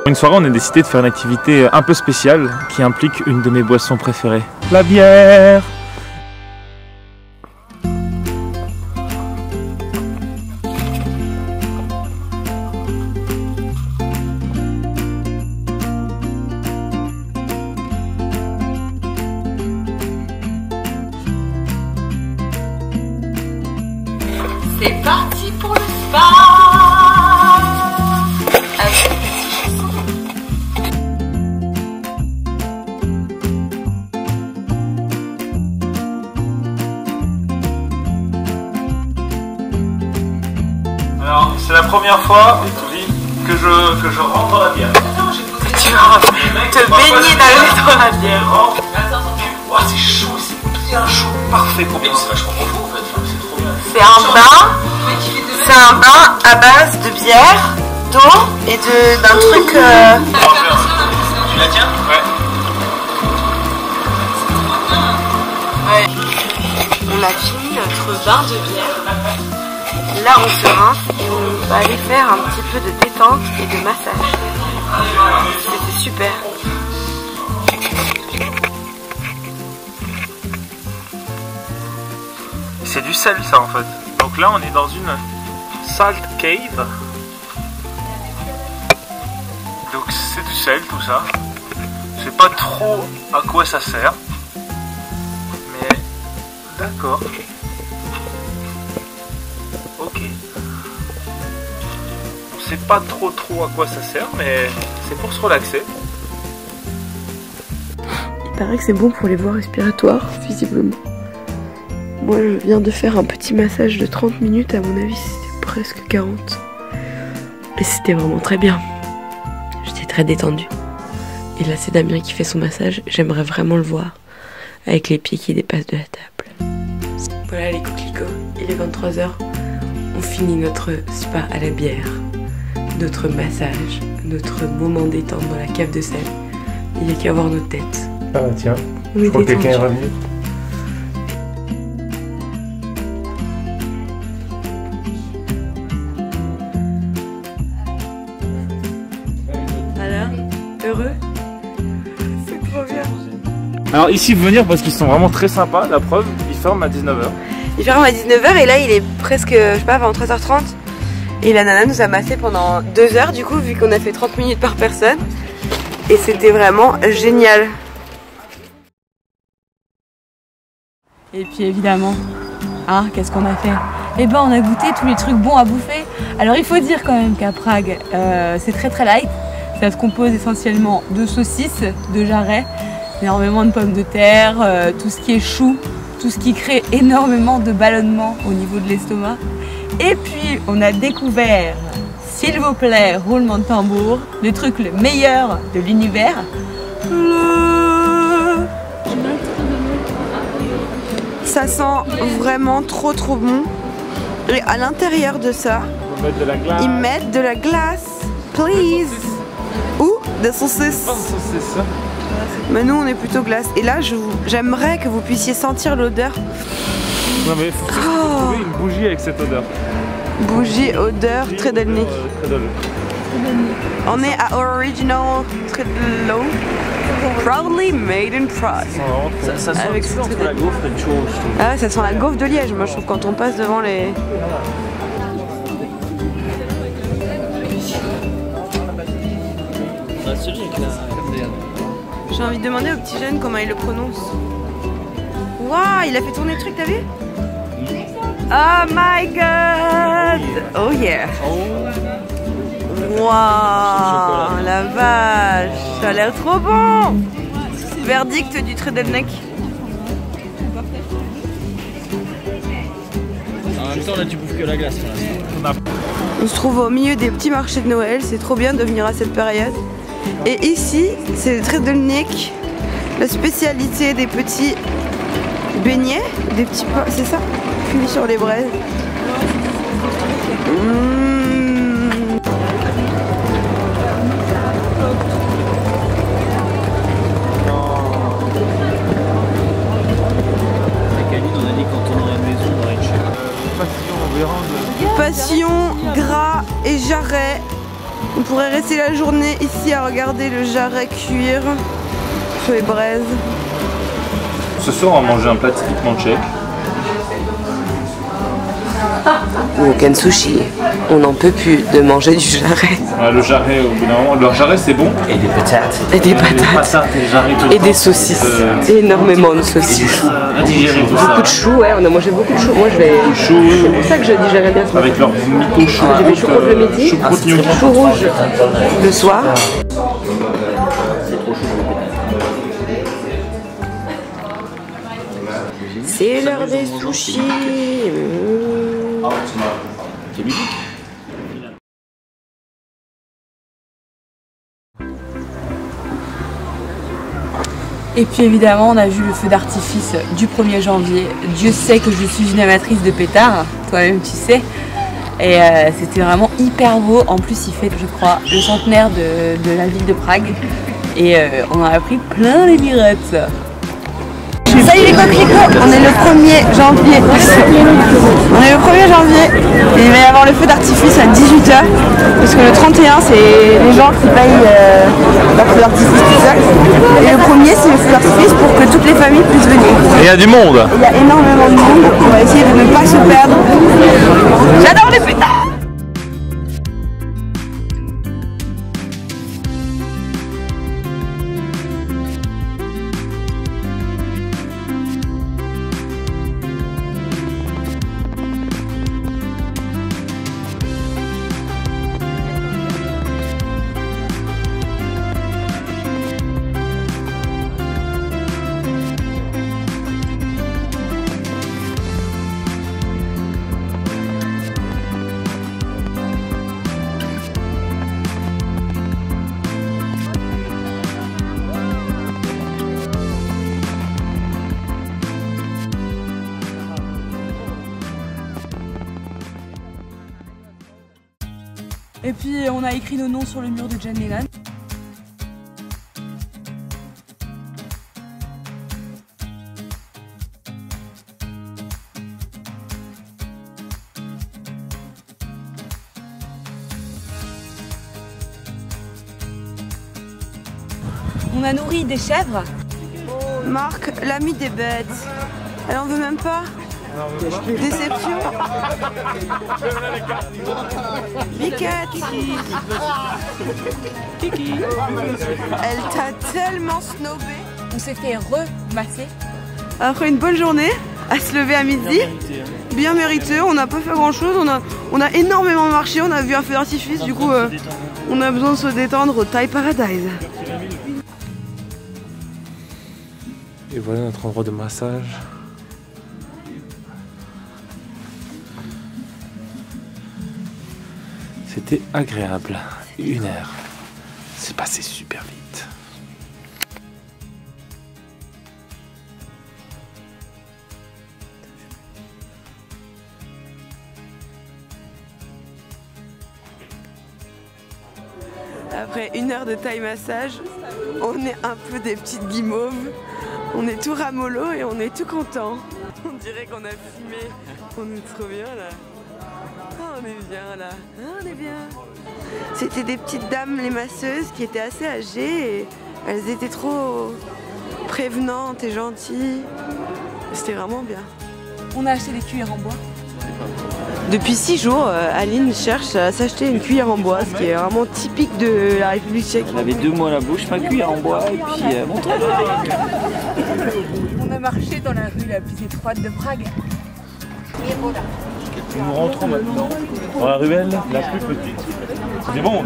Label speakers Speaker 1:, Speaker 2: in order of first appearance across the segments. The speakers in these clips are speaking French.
Speaker 1: Une soirée, on a décidé de faire une activité un peu spéciale qui implique une de mes boissons préférées, la bière.
Speaker 2: C'est parti pour le spa.
Speaker 1: Alors, c'est la première fois que je rentre dans la bière.
Speaker 2: Tu vas te baigner dans la bière.
Speaker 1: Wow, c'est chaud, c'est bien chaud, parfait pour moi. C'est vachement profond en fait, c'est trop bien.
Speaker 2: C'est un bain à base de bière, d'eau et d'un truc.
Speaker 1: Tu la tiens?
Speaker 2: Ouais. On a fini notre bain de bière. Là, on se rince et on va aller faire un petit peu de détente et de massage. C'était super.
Speaker 1: C'est du sel ça en fait. Donc là on est dans une salt cave. Donc c'est du sel tout ça. Je sais pas trop à quoi ça sert. Mais d'accord. Ok. On sait pas trop à quoi ça sert mais c'est pour se relaxer.
Speaker 3: Il paraît que c'est bon pour les voies respiratoires, visiblement. Moi je viens de faire un petit massage de 30 minutes, à mon avis c'était presque 40. Et c'était vraiment très bien. J'étais très détendue. Et là c'est Damien qui fait son massage, j'aimerais vraiment le voir. Avec les pieds qui dépassent de la table. Voilà les coquelicots, il est 23 h. On finit notre spa à la bière. Notre massage, notre moment détente dans la cave de sel. Il n'y a qu'à voir nos têtes.
Speaker 1: Ah tiens,
Speaker 3: je crois que quelqu'un est
Speaker 1: revenu.
Speaker 3: Alors, heureux? C'est trop bien.
Speaker 1: Alors ici venir parce qu'ils sont vraiment très sympas, la preuve, ils ferment à 19 h.
Speaker 3: Il ferme à 19 h et là il est presque, je sais pas, avant 13 h 30. Et la nana nous a massé pendant 2 heures du coup, vu qu'on a fait 30 minutes par personne. Et c'était vraiment génial.
Speaker 4: Et puis évidemment, hein, qu'est-ce qu'on a fait? Eh ben on a goûté tous les trucs bons à bouffer. Alors il faut dire quand même qu'à Prague, c'est très light. Ça se compose essentiellement de saucisses, de jarrets, énormément de pommes de terre, tout ce qui est chou, tout ce qui crée énormément de ballonnement au niveau de l'estomac. Et puis on a découvert, s'il vous plaît, roulement de tambour, le truc le meilleur de l'univers.
Speaker 3: Ça sent vraiment trop bon. Et à l'intérieur de ça, ils mettent de la glace. Please. Ou des saucisses. Mais nous on est plutôt glace. Et là j'aimerais que vous puissiez sentir l'odeur.
Speaker 1: Non mais faut trouver une bougie avec cette odeur.
Speaker 3: Bougie, odeur, Tredelnik. On est à Original Tredello. Proudly made in Prague.
Speaker 5: Ça sent avec la gaufre et le churro, je trouve.
Speaker 3: Ah ouais, ça sent la gaufre de Liège, moi je trouve, quand on passe devant les... J'ai envie de demander au petit jeune comment il le prononce. Waouh, il a fait tourner le truc, t'as vu? Oh my god! Oh yeah! Waouh, la vache! Ça a l'air trop bon! Verdict du Tredelnik.
Speaker 5: En même temps, là, tu bouffes que la glace.
Speaker 3: On se trouve au milieu des petits marchés de Noël, c'est trop bien de venir à cette période. Et ici, c'est le Tredelnik, la spécialité des petits beignets, des petits pains, c'est ça? Cuits sur les braises. Passion, gras et jarret. On pourrait rester la journée ici à regarder le jarret cuire sur les braises.
Speaker 1: Ce soir, on va manger un plat typiquement tchèque.
Speaker 3: Woken Sushi, on n'en peut plus de manger du jarret.
Speaker 1: Ouais, le jarret, au bout d'un moment, le jarret c'est bon.
Speaker 5: Et des patates.
Speaker 3: Et des patates. Et des saucisses. Énormément de saucisses. Beaucoup de choux, ouais, on a mangé beaucoup de choux. Moi je vais. C'est pour ça que je digérais bien ce matin.
Speaker 1: Avec leur mytho chou.
Speaker 3: J'ai des choucroutes le midi, choux rouges le soir. C'est l'heure des sushis.
Speaker 4: Et puis évidemment, on a vu le feu d'artifice du 1er janvier. Dieu sait que je suis une amatrice de pétards, toi-même tu sais. Et c'était vraiment hyper beau. En plus, il fait, je crois, le centenaire de la ville de Prague. Et on a appris plein les mirettes. Salut les coquelicots, on est le 1er janvier. On est le 1er janvier et il va y avoir le feu d'artifice à 18h. Parce que le 31 c'est les gens qui payent le feu d'artifice tout seul. Et le 1er c'est le feu d'artifice pour que toutes les familles puissent venir.
Speaker 1: Et il y a du monde.
Speaker 4: Il y a énormément de monde, on va essayer de ne pas se perdre. J'adore les pétards. Et puis on a écrit nos noms sur le mur de John Lennon. On a nourri des chèvres.
Speaker 3: Marc, l'ami des bêtes. Elle en veut même pas. Déception. Biquette. Elle t'a tellement snobé.
Speaker 4: On s'est fait remasser.
Speaker 3: Après une bonne journée, à se lever à midi, bien mérité, on n'a pas fait grand chose, on a énormément marché, on a vu un feu d'artifice, du coup on a besoin de se détendre au Thai Paradise.
Speaker 1: Et voilà notre endroit de massage. C'était agréable. 1 heure. C'est passé super vite.
Speaker 3: Après 1 heure de Thai massage, on est un peu des petites guimauves. On est tout ramollo et on est tout content. On dirait qu'on a fumé. On est trop bien là. Oh, on est bien là. Ah, on est bien. C'était des petites dames, les masseuses, qui étaient assez âgées et elles étaient trop prévenantes et gentilles. C'était vraiment bien.
Speaker 4: On a acheté des cuillères en bois.
Speaker 3: Depuis 6 jours, Aline cherche à s'acheter une cuillère en bois, ce qui est vraiment typique de la République tchèque.
Speaker 5: J'avais 2 mots à la bouche, ma cuillère en bois et puis mon truc.
Speaker 4: On a marché dans la rue la plus étroite de Prague.
Speaker 1: Nous rentrons maintenant dans la ruelle la plus petite. C'est bon.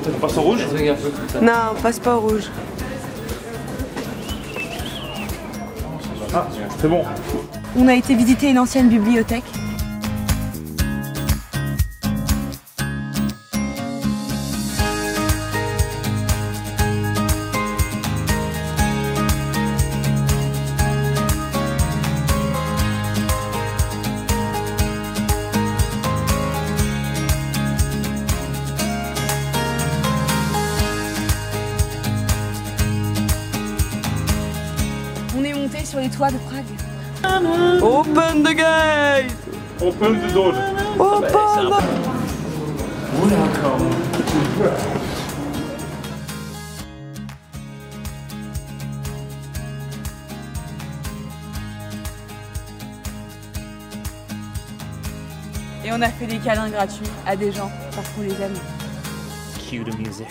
Speaker 1: On passe au rouge?
Speaker 3: Non, on passe pas au rouge.
Speaker 1: Ah, c'est bon.
Speaker 4: On a été visiter une ancienne bibliothèque. On est monté sur les toits de Prague.
Speaker 3: Open the gate.
Speaker 1: Open the door.
Speaker 3: Open the...
Speaker 1: Welcome.
Speaker 4: Et on a fait des câlins gratuits à des gens parce qu'on les aime.
Speaker 5: Cue the music.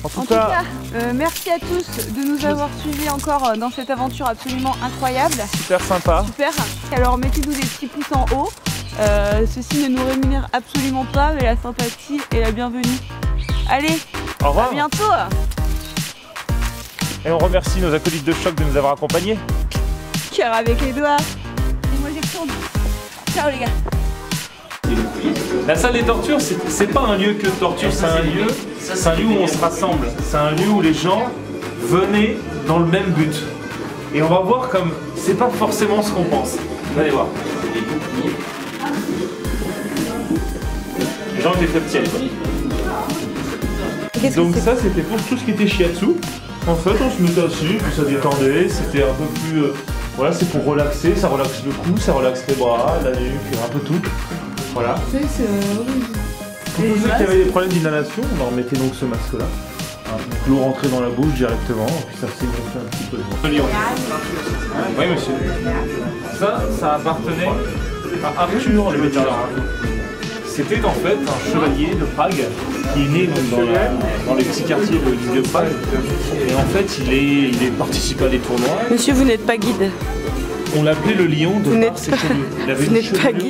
Speaker 4: En tout cas, merci à tous de nous avoir suivis encore dans cette aventure absolument incroyable.
Speaker 1: Super sympa.
Speaker 4: Super. Alors mettez-nous des petits pouces en haut. Ceci ne nous rémunère absolument pas, mais la sympathie est la bienvenue. Allez,
Speaker 1: Au revoir.
Speaker 4: à bientôt.
Speaker 1: Et on remercie nos acolytes de choc de nous avoir accompagnés.
Speaker 4: Cœur avec les doigts. Et moi j'y retourne. Ciao les gars.
Speaker 1: La salle des tortures, c'est pas un lieu que de torture, c'est un lieu où on se rassemble. C'est un lieu où les gens venaient dans le même but. Et on va voir comme c'est pas forcément ce qu'on pense. Vous allez voir. Les gens étaient très petits à l'époque. Donc ça c'était pour tout ce qui était shiatsu. En fait on se mettait assis, puis ça détendait, c'était un peu plus... voilà, c'est pour relaxer, ça relaxe le cou, ça relaxe les bras, la nuque, un peu tout. Voilà. Pour tous ceux qui avaient des problèmes d'inhalation, on leur mettait donc ce masque-là. Donc l'eau rentrait dans la bouche directement, puis ça s'est gonflé un petit peu. Oui monsieur. Ça appartenait à Arthur le médecin. C'était en fait un chevalier de Prague qui est né donc, dans les petits quartiers du vieux Prague. Et en fait il est participé à des tournois.
Speaker 3: Monsieur, vous n'êtes pas guide.
Speaker 1: On l'appelait le lion de
Speaker 3: Vous
Speaker 1: par ses cheveux. Il avait
Speaker 3: Vous
Speaker 1: une
Speaker 3: n'êtes pas
Speaker 1: chevelure
Speaker 3: guide.